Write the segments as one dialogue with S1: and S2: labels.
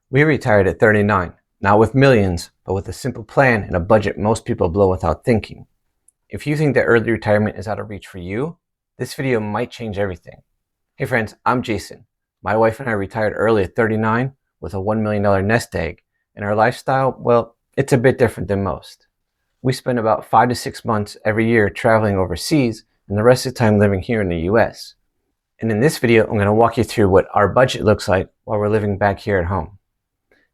S1: We retired at 39, not with millions, but with a simple plan and a budget most people blow without thinking. If you think that early retirement is out of reach for you, this video might change everything. Hey friends, I'm Jason. My wife and I retired early at 39 with a $1 million nest egg, and our lifestyle, well, it's a bit different than most. We spend about 5 to 6 months every year traveling overseas and the rest of the time living here in the US. And in this video, I'm going to walk you through what our budget looks like while we're living back here at home.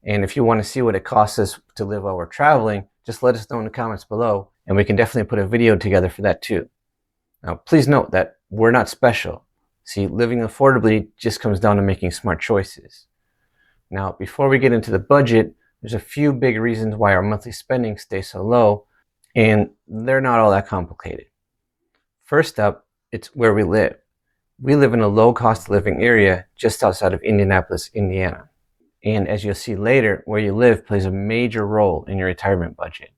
S1: And if you want to see what it costs us to live while we're traveling, just let us know in the comments below, and we can definitely put a video together for that too. Now, please note that we're not special. See, living affordably just comes down to making smart choices. Now, before we get into the budget, there's a few big reasons why our monthly spending stays so low, and they're not all that complicated. First up, it's where we live. We live in a low-cost living area just outside of Indianapolis, Indiana. And as you'll see later, where you live plays a major role in your retirement budget.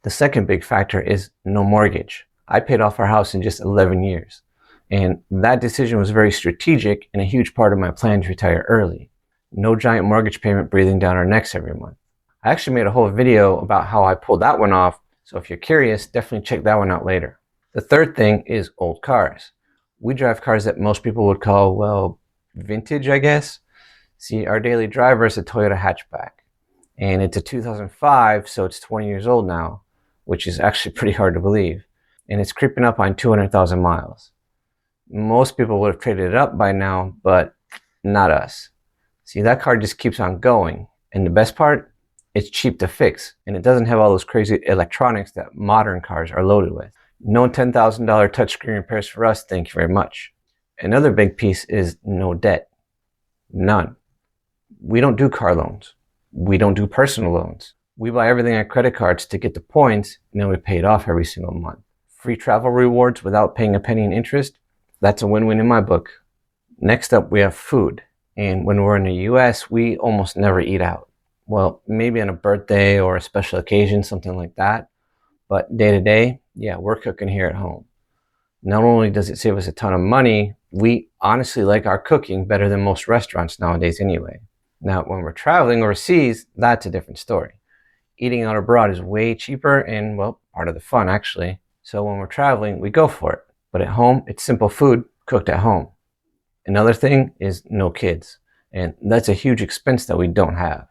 S1: The second big factor is no mortgage. I paid off our house in just 11 years. And that decision was very strategic and a huge part of my plan to retire early. No giant mortgage payment breathing down our necks every month. I actually made a whole video about how I pulled that one off, so if you're curious, definitely check that one out later. The third thing is old cars. We drive cars that most people would call, well, vintage, I guess. See, our daily driver is a Toyota hatchback, and it's a 2005, so it's 20 years old now, which is actually pretty hard to believe, and it's creeping up on 200,000 miles. Most people would have traded it up by now, but not us. See, that car just keeps on going, and the best part, it's cheap to fix, and it doesn't have all those crazy electronics that modern cars are loaded with. No $10,000 touchscreen repairs for us, thank you very much. Another big piece is no debt. None. We don't do car loans. We don't do personal loans. We buy everything on credit cards to get the points, and then we pay it off every single month. Free travel rewards without paying a penny in interest, that's a win-win in my book. Next up, we have food. And when we're in the US, we almost never eat out. Well, maybe on a birthday or a special occasion, something like that. But day to day, yeah, we're cooking here at home. Not only does it save us a ton of money, we honestly like our cooking better than most restaurants nowadays anyway. Now, when we're traveling overseas, that's a different story. Eating out abroad is way cheaper and, well, part of the fun actually. So when we're traveling, we go for it. But at home, it's simple food cooked at home. Another thing is no kids. And that's a huge expense that we don't have.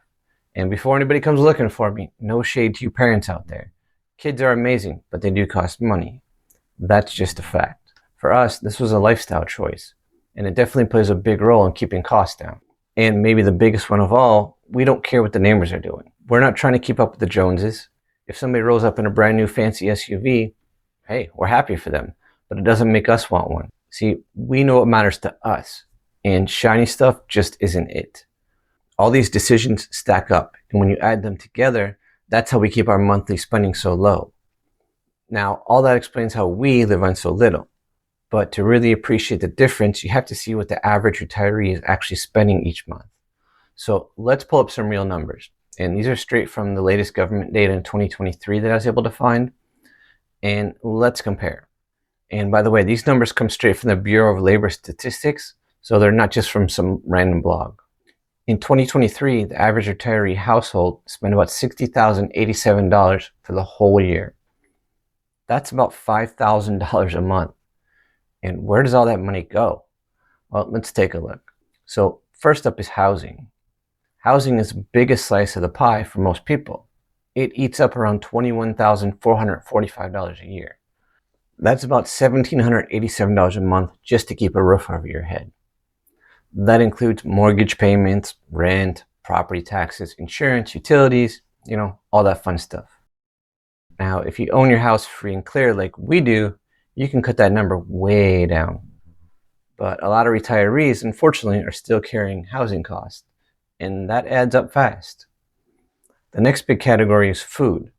S1: And before anybody comes looking for me, no shade to you parents out there. Kids are amazing, but they do cost money. That's just a fact. For us, this was a lifestyle choice, and it definitely plays a big role in keeping costs down. And maybe the biggest one of all, we don't care what the neighbors are doing. We're not trying to keep up with the Joneses. If somebody rolls up in a brand new fancy SUV, hey, we're happy for them, but it doesn't make us want one. See, we know what matters to us, and shiny stuff just isn't it. All these decisions stack up, and when you add them together, that's how we keep our monthly spending so low. Now, all that explains how we live on so little. But to really appreciate the difference, you have to see what the average retiree is actually spending each month. So let's pull up some real numbers. And these are straight from the latest government data in 2023 that I was able to find. And let's compare. And by the way, these numbers come straight from the Bureau of Labor Statistics, so they're not just from some random blog. In 2023, the average retiree household spent about $60,087 for the whole year. That's about $5,000 a month. And where does all that money go? Well, let's take a look. So first up is housing. Housing is the biggest slice of the pie for most people. It eats up around $21,445 a year. That's about $1,787 a month just to keep a roof over your head. That includes mortgage payments, rent, property taxes, insurance, utilities, all that fun stuff. Now, if you own your house free and clear like we do, you can cut that number way down. But a lot of retirees, unfortunately, are still carrying housing costs, and that adds up fast. The next big category is food.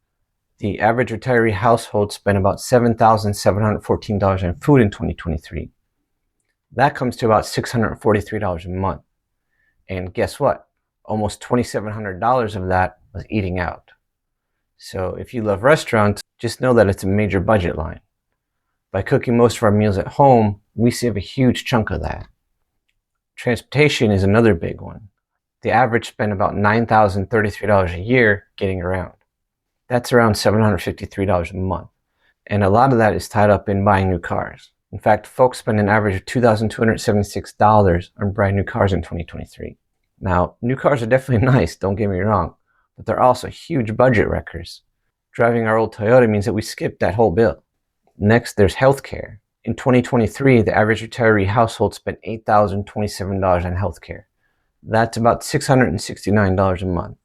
S1: The average retiree household spent about $7,714 on food in 2023. That comes to about $643 a month. And guess what? Almost $2,700 of that was eating out. So if you love restaurants, just know that it's a major budget line. By cooking most of our meals at home, we save a huge chunk of that. Transportation is another big one. the average spend about $9,033 a year getting around. That's around $753 a month. And a lot of that is tied up in buying new cars. In fact, folks spend an average of $2,276 on brand new cars in 2023. Now, new cars are definitely nice, don't get me wrong, but they're also huge budget wreckers. Driving our old Toyota means that we skipped that whole bill. Next, there's healthcare. In 2023, the average retiree household spent $8,027 on healthcare. That's about $669 a month.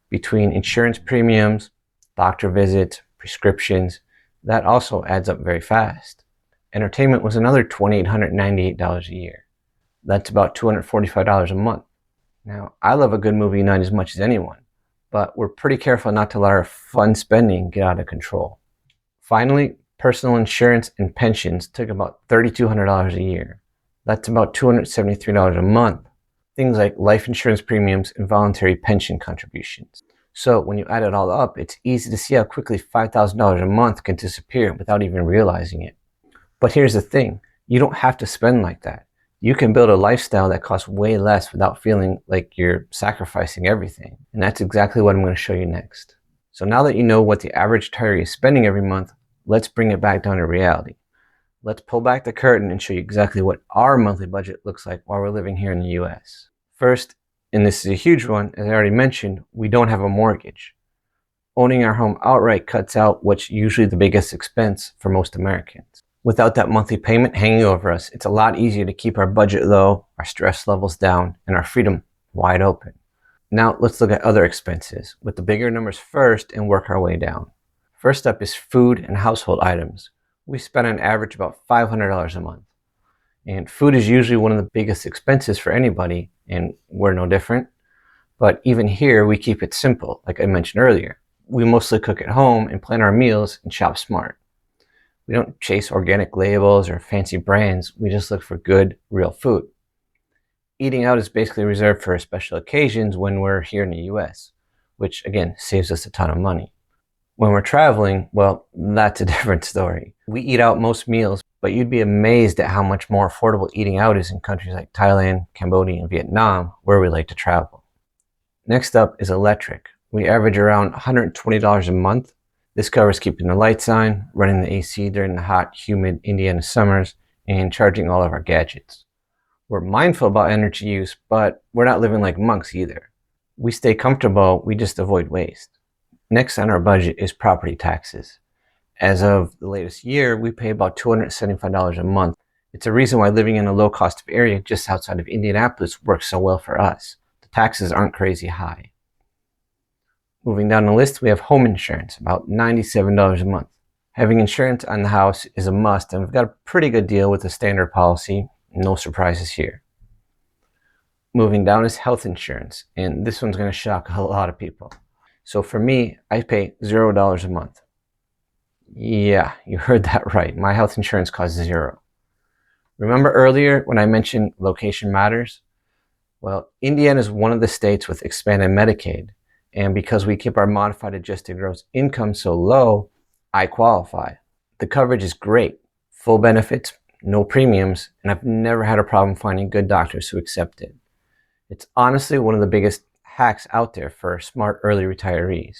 S1: Between insurance premiums, doctor visits, prescriptions, that also adds up very fast. Entertainment was another $2,898 a year. That's about $245 a month. Now, I love a good movie night as much as anyone, but we're pretty careful not to let our fun spending get out of control. Finally, personal insurance and pensions took about $3,200 a year. That's about $273 a month. Things like life insurance premiums and voluntary pension contributions. So when you add it all up, it's easy to see how quickly $5,000 a month can disappear without even realizing it. But here's the thing, you don't have to spend like that. You can build a lifestyle that costs way less without feeling like you're sacrificing everything. And that's exactly what I'm going to show you next. So now that you know what the average retiree is spending every month, let's bring it back down to reality. Let's pull back the curtain and show you exactly what our monthly budget looks like while we're living here in the US. First, and this is a huge one, as I already mentioned, we don't have a mortgage. Owning our home outright cuts out what's usually the biggest expense for most Americans. Without that monthly payment hanging over us, it's a lot easier to keep our budget low, our stress levels down, and our freedom wide open. Now let's look at other expenses, with the bigger numbers first and work our way down. First up is food and household items. We spend on average about $500 a month. And food is usually one of the biggest expenses for anybody, and we're no different. But even here, we keep it simple, like I mentioned earlier. We mostly cook at home and plan our meals and shop smart. We don't chase organic labels or fancy brands, we just look for good, real food. Eating out is basically reserved for special occasions when we're here in the US, which again, saves us a ton of money. When we're traveling, well, that's a different story. We eat out most meals, but you'd be amazed at how much more affordable eating out is in countries like Thailand, Cambodia, and Vietnam, where we like to travel. Next up is electric. We average around $120 a month. This covers keeping the lights on, running the AC during the hot, humid Indiana summers, and charging all of our gadgets. We're mindful about energy use, but we're not living like monks either. We stay comfortable, we just avoid waste. Next on our budget is property taxes. As of the latest year, we pay about $275 a month. It's a reason why living in a low-cost area just outside of Indianapolis works so well for us. The taxes aren't crazy high. Moving down the list, we have home insurance, about $97 a month. Having insurance on the house is a must, and we've got a pretty good deal with the standard policy. No surprises here. Moving down is health insurance, and this one's going to shock a lot of people. So for me, I pay $0 a month. Yeah, you heard that right. My health insurance costs $0. Remember earlier when I mentioned location matters? Well, Indiana is one of the states with expanded Medicaid. And because we keep our modified adjusted gross income so low, I qualify. The coverage is great. Full benefits, no premiums, and I've never had a problem finding good doctors who accept it. It's honestly one of the biggest hacks out there for smart early retirees.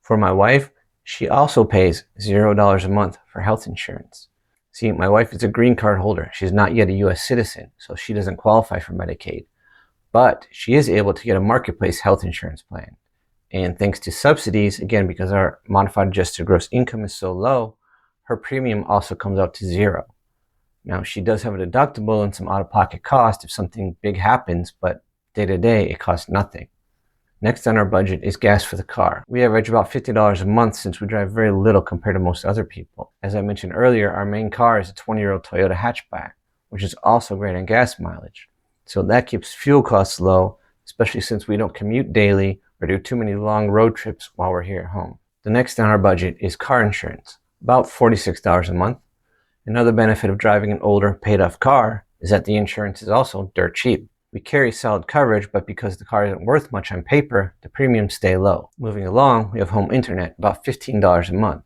S1: For my wife, she also pays $0 a month for health insurance. See, my wife is a green card holder. She's not yet a US citizen, so she doesn't qualify for Medicaid. But she is able to get a marketplace health insurance plan. And thanks to subsidies, again, because our modified adjusted gross income is so low, her premium also comes out to $0. Now, she does have a deductible and some out-of-pocket cost if something big happens, but day to day, it costs nothing. Next on our budget is gas for the car. We average about $50 a month since we drive very little compared to most other people. As I mentioned earlier, our main car is a 20-year-old Toyota hatchback, which is also great on gas mileage. So that keeps fuel costs low, especially since we don't commute daily or do too many long road trips while we're here at home. The next on our budget is car insurance, about $46 a month. Another benefit of driving an older, paid-off car is that the insurance is also dirt cheap. We carry solid coverage, but because the car isn't worth much on paper, the premiums stay low. Moving along, we have home internet, about $15 a month.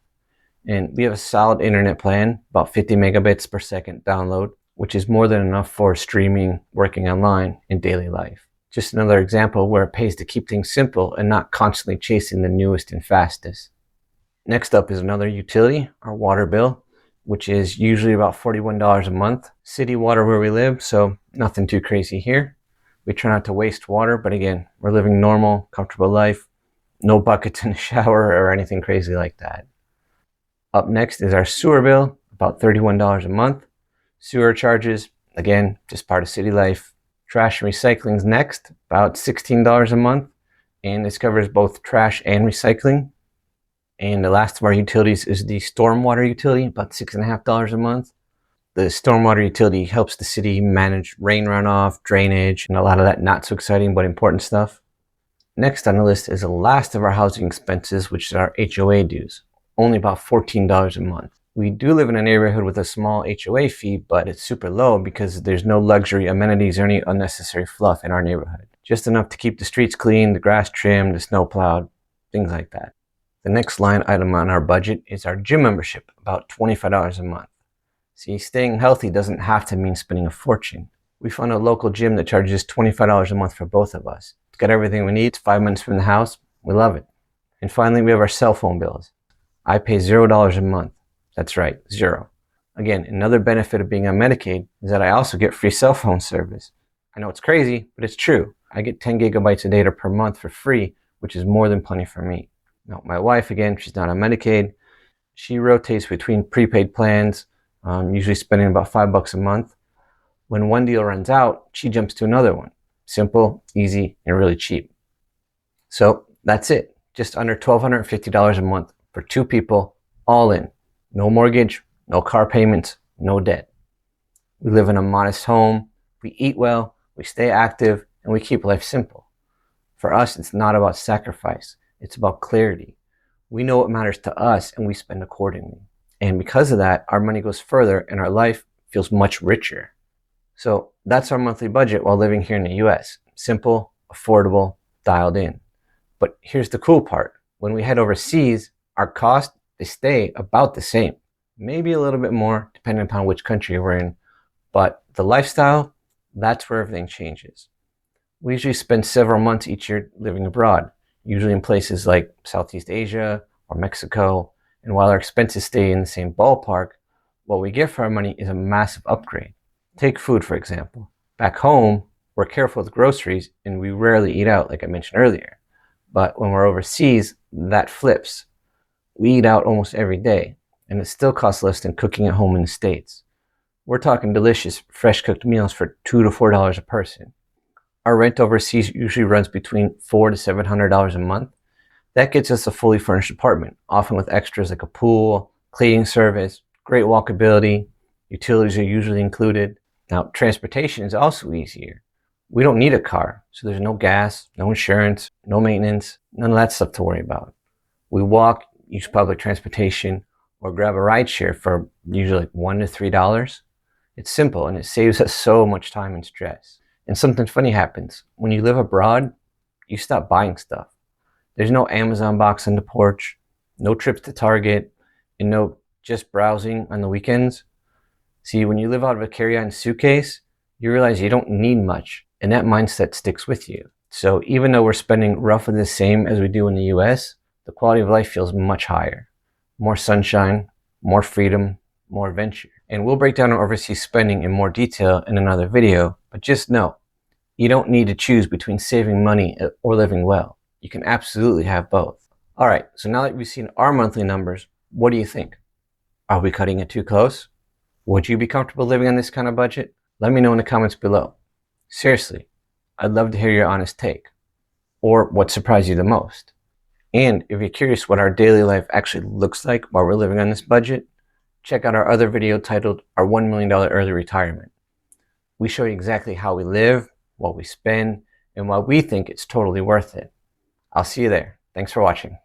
S1: And we have a solid internet plan, about 50 megabits per second download, which is more than enough for streaming, working online, and daily life. Just another example where it pays to keep things simple and not constantly chasing the newest and fastest. Next up is another utility, our water bill, which is usually about $41 a month. City water where we live, so nothing too crazy here. We try not to waste water, but again, we're living normal, comfortable life. No buckets in the shower or anything crazy like that. Up next is our sewer bill, about $31 a month. Sewer charges, again, just part of city life. Trash and recycling's next, about $16 a month, and this covers both trash and recycling. And the last of our utilities is the stormwater utility, about $6.50 a month. The stormwater utility helps the city manage rain runoff, drainage, and a lot of that not so exciting but important stuff. Next on the list is the last of our housing expenses, which is our HOA dues, only about $14 a month. We do live in a neighborhood with a small HOA fee, but it's super low because there's no luxury amenities or any unnecessary fluff in our neighborhood. Just enough to keep the streets clean, the grass trimmed, the snow plowed, things like that. The next line item on our budget is our gym membership, about $25 a month. See, staying healthy doesn't have to mean spending a fortune. We found a local gym that charges $25 a month for both of us. It's got everything we need. It's 5 minutes from the house. We love it. And finally, we have our cell phone bills. I pay $0 a month. That's right, 0. Again, another benefit of being on Medicaid is that I also get free cell phone service. I know it's crazy, but it's true. I get 10 gigabytes of data per month for free, which is more than plenty for me. Now, my wife, again, she's not on Medicaid. She rotates between prepaid plans, usually spending about $5 a month. When one deal runs out, she jumps to another one. Simple, easy, and really cheap. So that's it. Just under $1,250 a month for 2 people, all in. No mortgage, no car payments, no debt. We live in a modest home, we eat well, we stay active, and we keep life simple. For us, it's not about sacrifice, it's about clarity. We know what matters to us and we spend accordingly. And because of that, our money goes further and our life feels much richer. So that's our monthly budget while living here in the US. Simple, affordable, dialed in. But here's the cool part. When we head overseas, our costs, they stay about the same. Maybe a little bit more, depending upon which country we're in. But the lifestyle, that's where everything changes. We usually spend several months each year living abroad, usually in places like Southeast Asia or Mexico. And while our expenses stay in the same ballpark, what we get for our money is a massive upgrade. Take food, for example. Back home, we're careful with groceries and we rarely eat out, like I mentioned earlier. But when we're overseas, that flips. We eat out almost every day, and it still costs less than cooking at home in the States. We're talking delicious, fresh cooked meals for $2 to $4 a person. Our rent overseas usually runs between $400 to $700 a month. That gets us a fully furnished apartment, often with extras like a pool, cleaning service, great walkability, utilities are usually included. Now, transportation is also easier. We don't need a car, so there's no gas, no insurance, no maintenance, none of that stuff to worry about. We walk, use public transportation, or grab a rideshare for usually like $1 to $3. It's simple and it saves us so much time and stress. And something funny happens. When you live abroad, you stop buying stuff. There's no Amazon box on the porch, no trips to Target, and no just browsing on the weekends. See, when you live out of a carry-on suitcase, you realize you don't need much, and that mindset sticks with you. So even though we're spending roughly the same as we do in the US, the quality of life feels much higher. More sunshine, more freedom, more adventure. And we'll break down our overseas spending in more detail in another video, but just know, you don't need to choose between saving money or living well. You can absolutely have both. All right, so now that we've seen our monthly numbers, what do you think? Are we cutting it too close? Would you be comfortable living on this kind of budget? Let me know in the comments below. Seriously, I'd love to hear your honest take, or what surprised you the most. And if you're curious what our daily life actually looks like while we're living on this budget, check out our other video titled Our $1 Million Early Retirement. We show you exactly how we live, what we spend, and why we think it's totally worth it. I'll see you there. Thanks for watching.